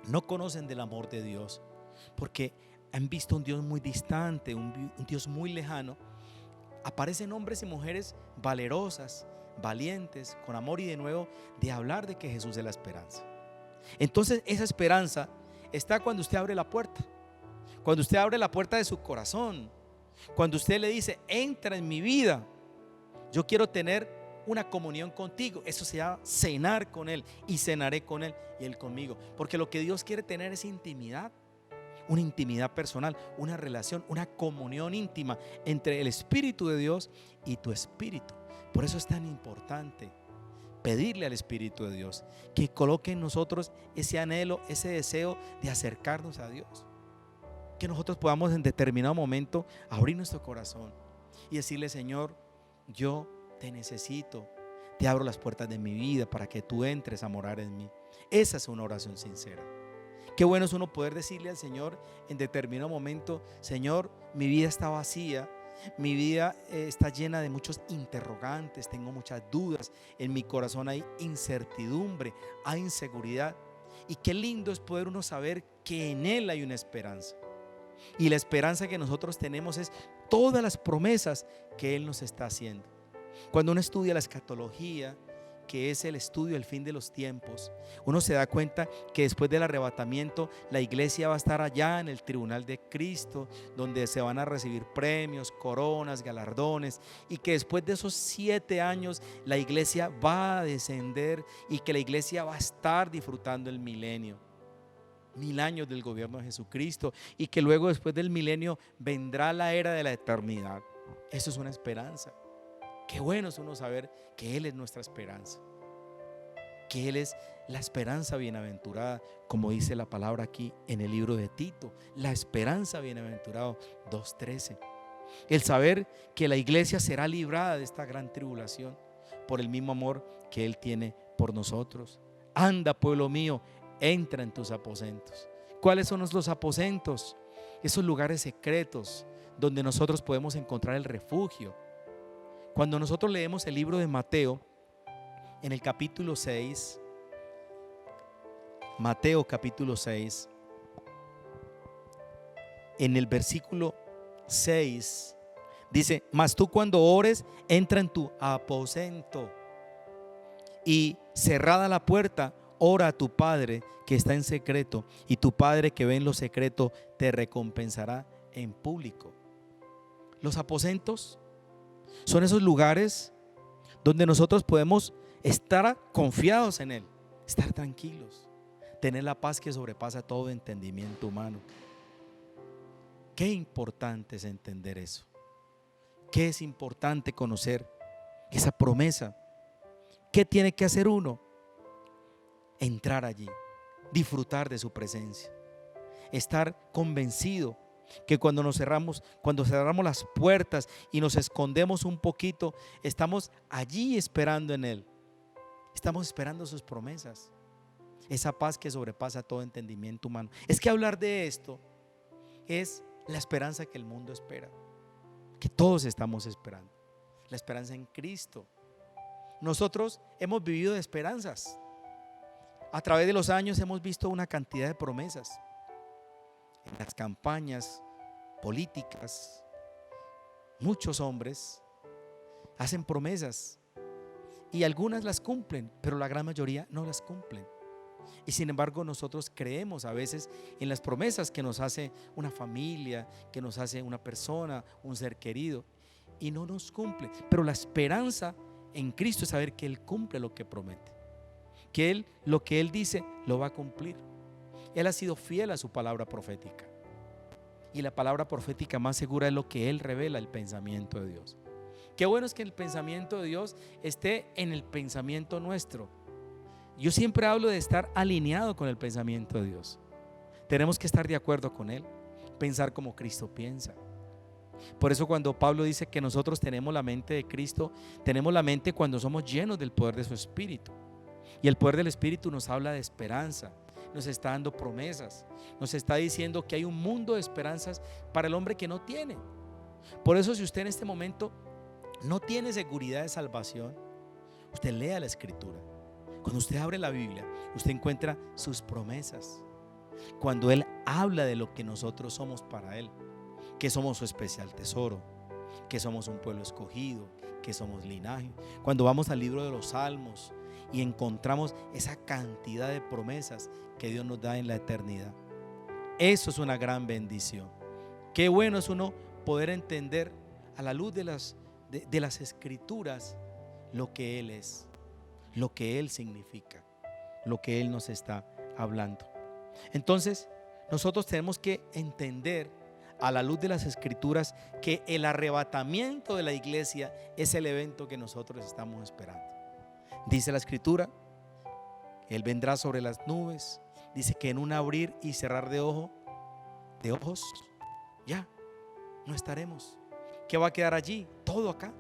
no conocen del amor de Dios, porque han visto un Dios muy distante, un Dios muy lejano, aparecen hombres y mujeres valerosas, valientes, con amor y de nuevo de hablar de que Jesús es la esperanza. Entonces esa esperanza está cuando usted abre la puerta, cuando usted abre la puerta de su corazón, cuando usted le dice: entra en mi vida, yo quiero tener una comunión contigo. Eso se llama cenar con Él, y cenaré con Él y Él conmigo, porque lo que Dios quiere tener es intimidad, una intimidad personal, una relación, una comunión íntima entre el Espíritu de Dios y tu espíritu. Por eso es tan importante pedirle al Espíritu de Dios que coloque en nosotros ese anhelo, ese deseo de acercarnos a Dios, que nosotros podamos en determinado momento abrir nuestro corazón y decirle: Señor, yo te necesito, te abro las puertas de mi vida para que tú entres a morar en mí. Esa es una oración sincera. Qué bueno es uno poder decirle al Señor en determinado momento: Señor, mi vida está vacía, mi vida está llena de muchos interrogantes, tengo muchas dudas, en mi corazón hay incertidumbre, hay inseguridad. Y qué lindo es poder uno saber que en Él hay una esperanza. Y la esperanza que nosotros tenemos es todas las promesas que Él nos está haciendo. Cuando uno estudia la escatología, que es el estudio del fin de los tiempos, uno se da cuenta que después del arrebatamiento la iglesia va a estar allá en el tribunal de Cristo, donde se van a recibir premios, coronas, galardones, y que después de esos 7 años la iglesia va a descender y que la iglesia va a estar disfrutando el milenio, 1000 años del gobierno de Jesucristo, y que luego después del milenio vendrá la era de la eternidad. Eso es una esperanza. Qué bueno es uno saber que Él es nuestra esperanza, que Él es la esperanza bienaventurada, como dice la palabra aquí en el libro de Tito, la esperanza bienaventurada 2:13. El saber que la iglesia será librada de esta gran tribulación por el mismo amor que Él tiene por nosotros. Anda, pueblo mío, entra en tus aposentos. ¿Cuáles son los aposentos? Esos lugares secretos donde nosotros podemos encontrar el refugio. Cuando nosotros leemos el libro de Mateo, en el capítulo 6, Mateo capítulo 6, en el versículo 6, dice: mas tú cuando ores, entra en tu aposento y cerrada la puerta, ora a tu Padre que está en secreto, y tu Padre que ve en lo secreto te recompensará en público. Los aposentos son esos lugares donde nosotros podemos estar confiados en Él, estar tranquilos, tener la paz que sobrepasa todo entendimiento humano. Qué importante es entender eso. Qué es importante conocer esa promesa. ¿Qué tiene que hacer uno? Entrar allí, disfrutar de su presencia, estar convencido que cuando cerramos las puertas y nos escondemos un poquito, estamos allí esperando en Él. Estamos esperando sus promesas, esa paz que sobrepasa todo entendimiento humano. Es que hablar de esto es la esperanza que el mundo espera, que todos estamos esperando, la esperanza en Cristo. Nosotros hemos vivido de esperanzas. A través de los años hemos visto una cantidad de promesas. En las campañas políticas, muchos hombres hacen promesas y algunas las cumplen, pero la gran mayoría no las cumplen. Y sin embargo nosotros creemos a veces en las promesas que nos hace una familia, que nos hace una persona, un ser querido, y no nos cumple. Pero la esperanza en Cristo es saber que Él cumple lo que promete, que Él, lo que Él dice, lo va a cumplir. Él ha sido fiel a su palabra profética, y la palabra profética más segura es lo que Él revela, el pensamiento de Dios. Qué bueno es que el pensamiento de Dios esté en el pensamiento nuestro. Yo siempre hablo de estar alineado con el pensamiento de Dios. Tenemos que estar de acuerdo con Él, pensar como Cristo piensa. Por eso cuando Pablo dice que nosotros tenemos la mente de Cristo, tenemos la mente cuando somos llenos del poder de su Espíritu. Y el poder del Espíritu nos habla de esperanza, nos está dando promesas, nos está diciendo que hay un mundo de esperanzas para el hombre que no tiene. Por eso si usted en este momento no tiene seguridad de salvación, usted lea la Escritura. Cuando usted abre la Biblia, usted encuentra sus promesas. Cuando Él habla de lo que nosotros somos para Él, que somos su especial tesoro, que somos un pueblo escogido, que somos linaje. Cuando vamos al libro de los Salmos y encontramos esa cantidad de promesas que Dios nos da en la eternidad, eso es una gran bendición. Qué bueno es uno poder entender a la luz de las Escrituras lo que Él es, lo que Él significa, lo que Él nos está hablando. Entonces nosotros tenemos que entender a la luz de las Escrituras que el arrebatamiento de la iglesia es el evento que nosotros estamos esperando. Dice la Escritura, Él vendrá sobre las nubes. Dice que en un abrir y cerrar de ojos, ya no estaremos. ¿Qué va a quedar allí? Todo acá.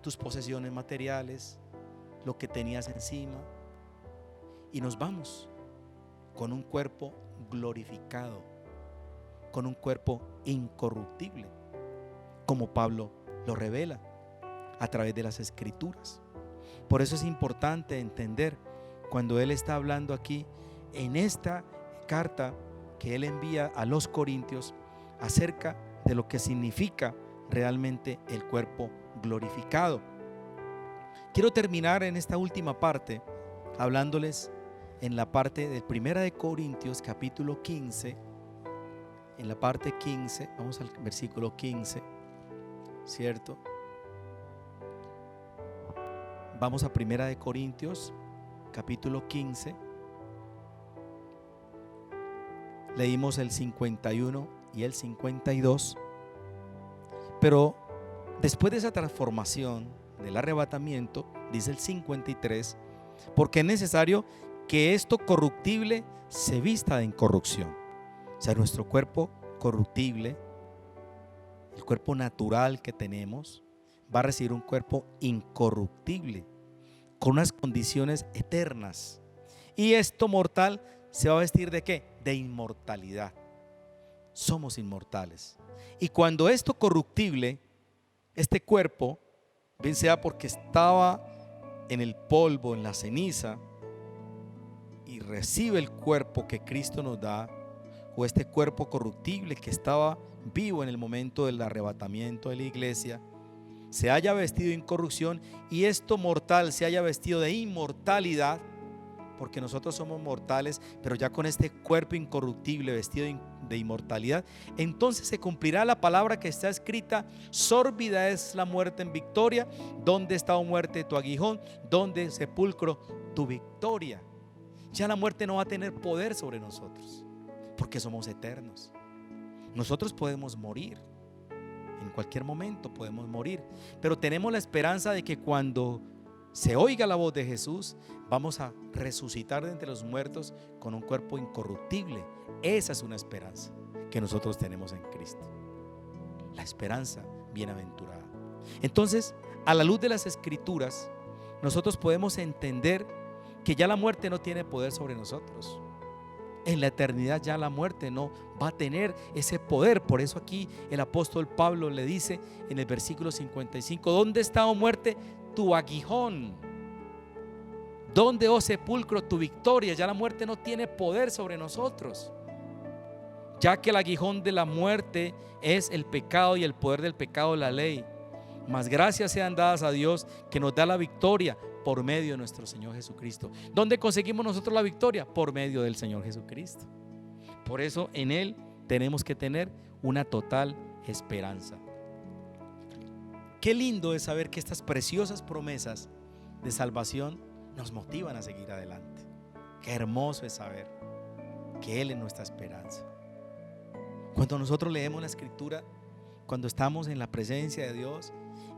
Tus posesiones materiales, lo que tenías encima. Y nos vamos con un cuerpo glorificado, con un cuerpo incorruptible, como Pablo lo revela a través de las Escrituras. Por eso es importante entender cuando él está hablando aquí en esta carta que él envía a los Corintios acerca de lo que significa realmente el cuerpo glorificado. Quiero terminar en esta última parte hablándoles en la parte de 1 de Corintios capítulo 15. En la parte 15, vamos al versículo 15, ¿cierto? Vamos a 1 de Corintios capítulo 15. Leímos el 51 y el 52. Pero después de esa transformación del arrebatamiento, dice el 53, porque es necesario que esto corruptible se vista de incorrupción. O sea, nuestro cuerpo corruptible, el cuerpo natural que tenemos, va a recibir un cuerpo incorruptible, con unas condiciones eternas. Y esto mortal se va a vestir ¿de qué? De inmortalidad. Somos inmortales. Y cuando esto corruptible, este cuerpo, bien sea porque estaba en el polvo, en la ceniza, y recibe el cuerpo que Cristo nos da, o este cuerpo corruptible que estaba vivo en el momento del arrebatamiento de la iglesia, se haya vestido de incorrupción y esto mortal se haya vestido de inmortalidad, porque nosotros somos mortales, pero ya con este cuerpo incorruptible vestido de inmortalidad, entonces se cumplirá la palabra que está escrita: sórbida es la muerte en victoria. ¿Dónde está, oh muerte, tu aguijón? ¿Dónde, sepulcro, tu victoria? Ya la muerte no va a tener poder sobre nosotros, porque somos eternos. Nosotros podemos morir, en cualquier momento podemos morir, pero tenemos la esperanza de que cuando se oiga la voz de Jesús, vamos a resucitar de entre los muertos con un cuerpo incorruptible. Esa es una esperanza que nosotros tenemos en Cristo, la esperanza bienaventurada. Entonces, a la luz de las Escrituras, nosotros podemos entender que ya la muerte no tiene poder sobre nosotros. En la eternidad ya la muerte no va a tener ese poder. Por eso aquí el apóstol Pablo le dice en el versículo 55: ¿dónde está, oh muerte, tu aguijón? ¿Dónde, oh sepulcro, tu victoria? Ya la muerte no tiene poder sobre nosotros, ya que el aguijón de la muerte es el pecado y el poder del pecado la ley. Mas gracias sean dadas a Dios que nos da la victoria por medio de nuestro Señor Jesucristo. ¿Dónde conseguimos nosotros la victoria? Por medio del Señor Jesucristo. Por eso en Él tenemos que tener una total esperanza. Qué lindo es saber que estas preciosas promesas de salvación nos motivan a seguir adelante. Qué hermoso es saber que Él es nuestra esperanza. Cuando nosotros leemos la Escritura, cuando estamos en la presencia de Dios,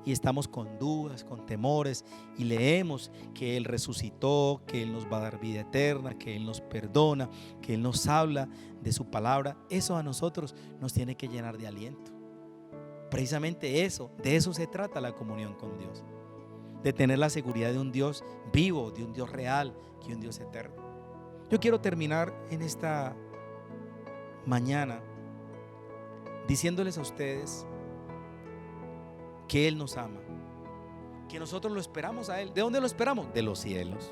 y estamos con dudas, con temores, y leemos que Él resucitó, que Él nos va a dar vida eterna, que Él nos perdona, que Él nos habla de su palabra, eso a nosotros nos tiene que llenar de aliento. Precisamente eso, de eso se trata la comunión con Dios, de tener la seguridad de un Dios vivo, de un Dios real y un Dios eterno. Yo quiero terminar en esta mañana diciéndoles a ustedes que Él nos ama, que nosotros lo esperamos a Él. ¿De dónde lo esperamos? De los cielos.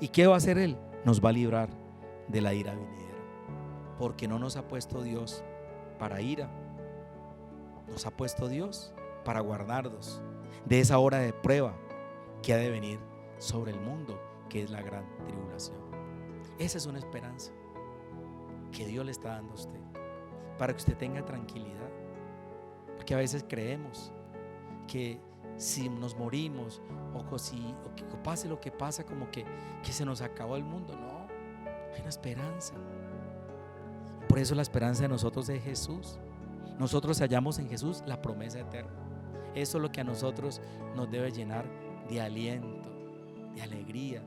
¿Y qué va a hacer Él? Nos va a librar de la ira venidera, porque no nos ha puesto Dios para ira, nos ha puesto Dios para guardarnos de esa hora de prueba que ha de venir sobre el mundo, que es la gran tribulación. Esa es una esperanza que Dios le está dando a usted, para que usted tenga tranquilidad, porque a veces creemos que si nos morimos o que pase lo que pasa, como que se nos acabó el mundo. No, hay una esperanza. Por eso la esperanza de nosotros es Jesús. Nosotros hallamos en Jesús la promesa eterna. Eso es lo que a nosotros nos debe llenar de aliento, de alegría,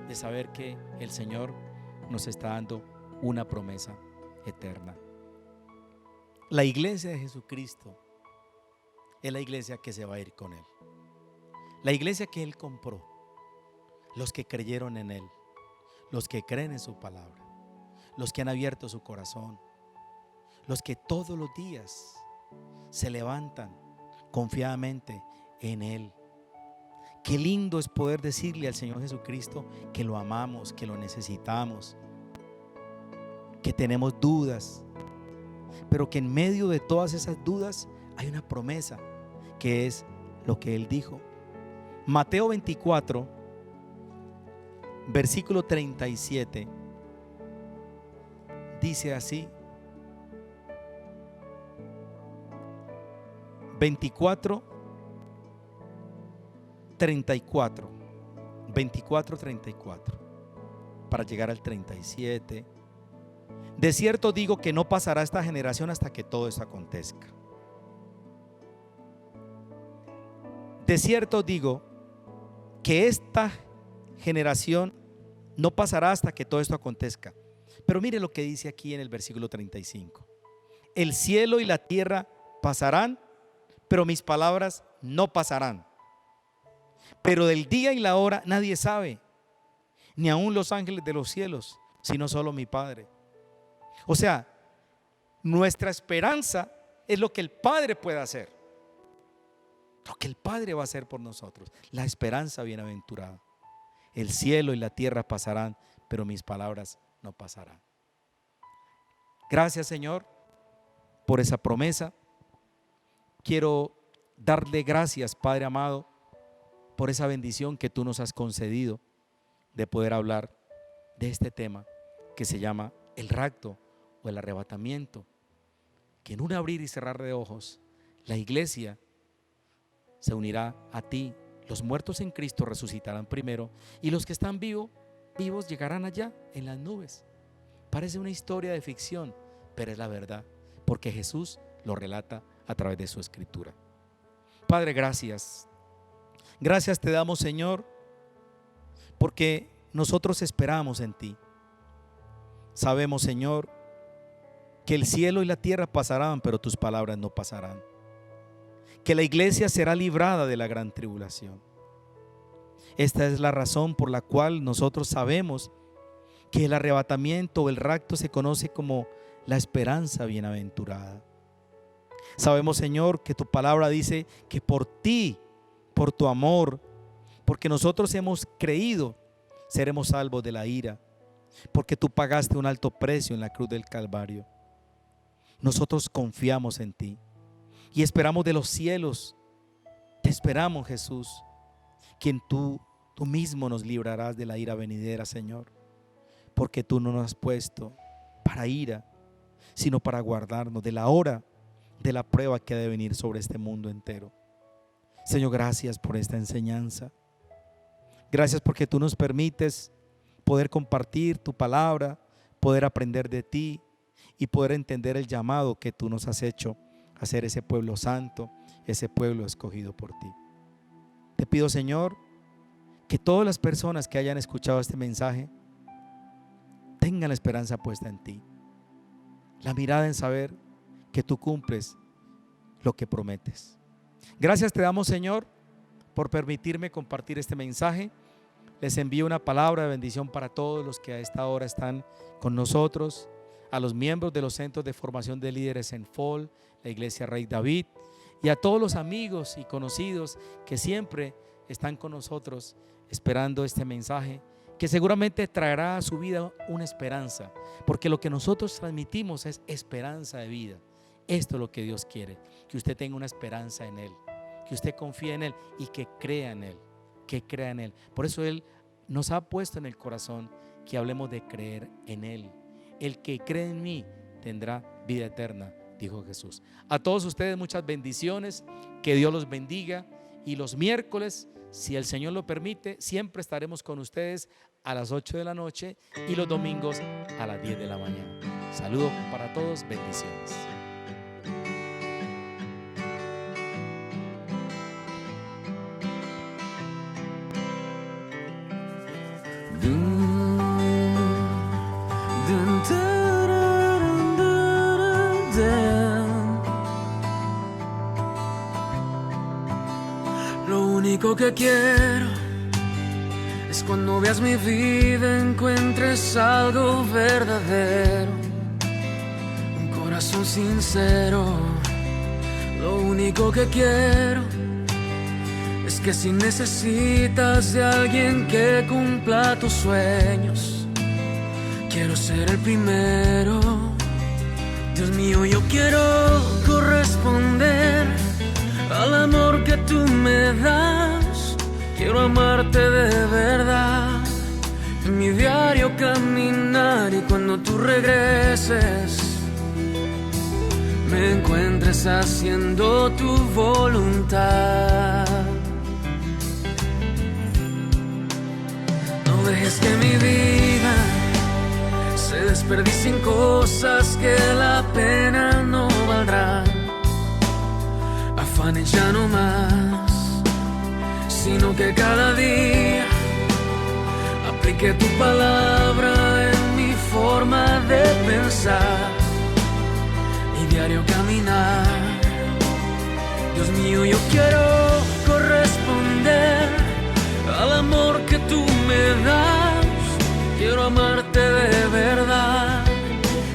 de saber que el Señor nos está dando una promesa eterna. La iglesia de Jesucristo es la iglesia que se va a ir con Él, la iglesia que Él compró, los que creyeron en Él, los que creen en su palabra, los que han abierto su corazón, los que todos los días se levantan confiadamente en Él. Qué lindo es poder decirle al Señor Jesucristo que lo amamos, que lo necesitamos, que tenemos dudas, pero que en medio de todas esas dudas hay una promesa, que es lo que Él dijo. Mateo 24, versículo 37, dice así: 24, 34, 24, 34, para llegar al 37. De cierto digo que no pasará esta generación hasta que todo esto acontezca. De cierto digo que esta generación no pasará hasta que todo esto acontezca. Pero mire lo que dice aquí en el versículo 35. El cielo y la tierra pasarán, pero mis palabras no pasarán. Pero del día y la hora nadie sabe, ni aun los ángeles de los cielos, sino solo mi Padre. O sea, nuestra esperanza es lo que el Padre puede hacer, lo que el Padre va a hacer por nosotros. La esperanza bienaventurada. El cielo y la tierra pasarán, pero mis palabras no pasarán. Gracias, Señor, por esa promesa. Quiero darle gracias, Padre amado, por esa bendición que tú nos has concedido de poder hablar de este tema que se llama el rapto o el arrebatamiento, que en un abrir y cerrar de ojos la iglesia se unirá a ti. Los muertos en Cristo resucitarán primero, y los que están vivos llegarán allá en las nubes. Parece una historia de ficción, pero es la verdad, porque Jesús lo relata a través de su escritura. Padre, gracias. Gracias te damos, Señor, porque nosotros esperamos en ti. Sabemos, Señor, que el cielo y la tierra pasarán, pero tus palabras no pasarán. Que la iglesia será librada de la gran tribulación. Esta es la razón por la cual nosotros sabemos que el arrebatamiento o el rapto se conoce como la esperanza bienaventurada. Sabemos, Señor, que tu palabra dice que por ti, por tu amor, porque nosotros hemos creído, seremos salvos de la ira, porque tú pagaste un alto precio en la cruz del Calvario. Nosotros confiamos en ti y esperamos de los cielos. Te esperamos, Jesús, quien tú mismo nos librarás de la ira venidera, Señor, porque tú no nos has puesto para ira, sino para guardarnos de la hora de la prueba que ha de venir sobre este mundo entero. Señor, gracias por esta enseñanza. Gracias porque tú nos permites poder compartir tu palabra, poder aprender de ti y poder entender el llamado que tú nos has hecho a ser ese pueblo santo ese pueblo escogido por ti. Te pido, Señor, que todas las personas que hayan escuchado este mensaje tengan la esperanza puesta en ti, la mirada en saber que tú cumples lo que prometes. Gracias te damos, Señor, por permitirme compartir este mensaje. Les envío una palabra de bendición para todos los que a esta hora están con nosotros, a los miembros de los centros de formación de líderes en FOL, la Iglesia Rey David, y a todos los amigos y conocidos que siempre están con nosotros esperando este mensaje, que seguramente traerá a su vida una esperanza, porque lo que nosotros transmitimos es esperanza de vida. Esto es lo que Dios quiere, que usted tenga una esperanza en Él, que usted confíe en Él y que crea en Él, que crea en Él. Por eso Él nos ha puesto en el corazón que hablemos de creer en Él. El que cree en mí tendrá vida eterna, dijo Jesús. A todos ustedes muchas bendiciones, que Dios los bendiga, y los miércoles, si el Señor lo permite, siempre estaremos con ustedes a las 8 de la noche y los domingos a las 10 de la mañana. Saludos para todos, bendiciones. Lo único que quiero es cuando veas mi vida encuentres algo verdadero, un corazón sincero. Lo único que quiero es que si necesitas de alguien que cumpla tus sueños, quiero ser el primero. Dios mío, yo quiero corresponder al amor que tú me das. Quiero amarte de verdad, en mi diario caminar, y cuando tú regreses me encuentres haciendo tu voluntad. No dejes que mi vida se desperdicie en cosas que la pena no valdrá. Afanes ya no más, sino que cada día aplique tu palabra en mi forma de pensar y diario caminar. Dios mío, yo quiero corresponder al amor que tú me das. Quiero amarte de verdad,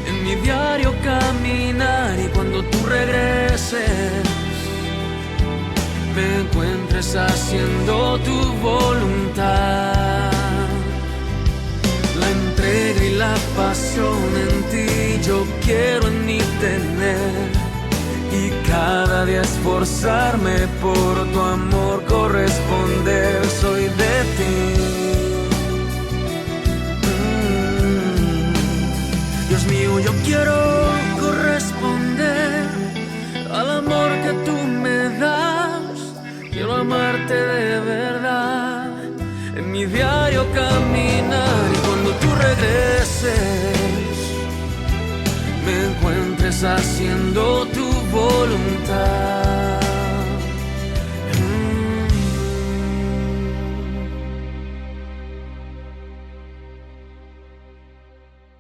en mi diario caminar, y cuando tú regreses me encuentres haciendo tu voluntad. La entrega y la pasión en ti yo quiero en mí tener, y cada día esforzarme por tu amor corresponder. Soy de ti. Dios mío, yo quiero corresponder al amor que tú me das. Quiero amarte de verdad, en mi diario caminar, y cuando tú regreses me encuentres haciendo tu voluntad.